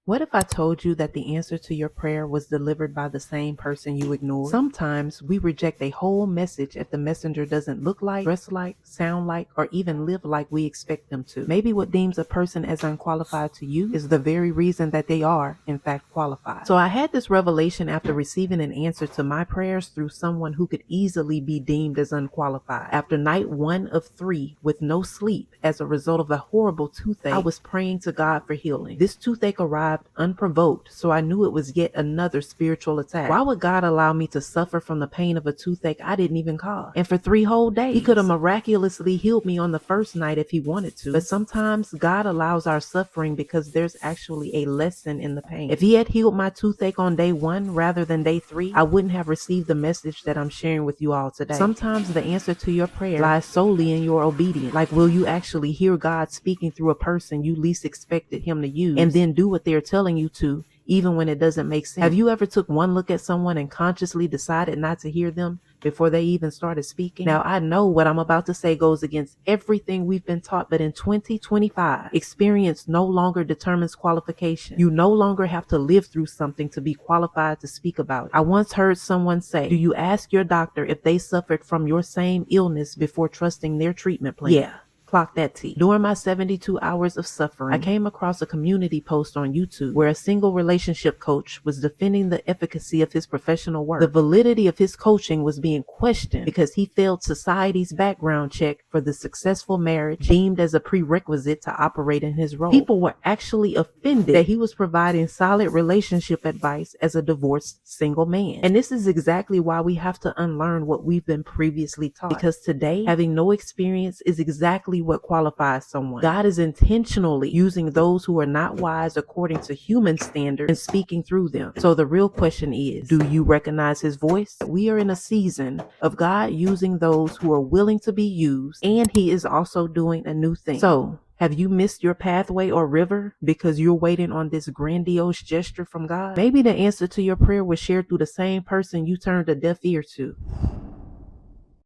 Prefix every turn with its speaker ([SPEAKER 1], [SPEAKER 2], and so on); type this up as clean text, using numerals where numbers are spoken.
[SPEAKER 1] What if I told you that the answer to your prayer was delivered by the same person you ignored? Sometimes we reject a whole message if the messenger doesn't look like, dress like, sound like, or even live like we expect them to. Maybe what deems a person as unqualified to you is the very reason that they are, in fact, qualified. So I had this revelation after receiving an answer to my prayers through someone who could easily be deemed as unqualified. After night 1 of 3 with no sleep as a result of a horrible toothache, I was praying to God for healing. This toothache arrived unprovoked, so I knew it was yet another spiritual attack. Why would God allow me to suffer from the pain of a toothache I didn't even cause? And for 3 whole days, he could have miraculously healed me on the first night if he wanted to. But sometimes God allows our suffering because there's actually a lesson in the pain. If he had healed my toothache on day 1 rather than day 3, I wouldn't have received the message that I'm sharing with you all today. Sometimes the answer to your prayer lies solely in your obedience. Like, will you actually hear God speaking through a person you least expected him to use and then do what they're telling you to, even when it doesn't make sense? Have you ever took one look at someone and consciously decided not to hear them before they even started speaking? Now, I know what I'm about to say goes against everything we've been taught, but in 2025, experience no longer determines qualification. You no longer have to live through something to be qualified to speak about it. I once heard someone say, do you ask your doctor if they suffered from your same illness before trusting their treatment plan? Yeah. Clock that T. During my 72 hours of suffering, I came across a community post on YouTube where a single relationship coach was defending the efficacy of his professional work. The validity of his coaching was being questioned because he failed society's background check for the successful marriage deemed as a prerequisite to operate in his role. People were actually offended that he was providing solid relationship advice as a divorced single man. And this is exactly why we have to unlearn what we've been previously taught. Because today, having no experience is exactly what qualifies someone. God is intentionally using those who are not wise according to human standards and speaking through them. So the real question is, do you recognize his voice? We are in a season of God using those who are willing to be used, and he is also doing a new thing. So have you missed your pathway or river because you're waiting on this grandiose gesture from God? Maybe the answer to your prayer was shared through the same person you turned a deaf ear to.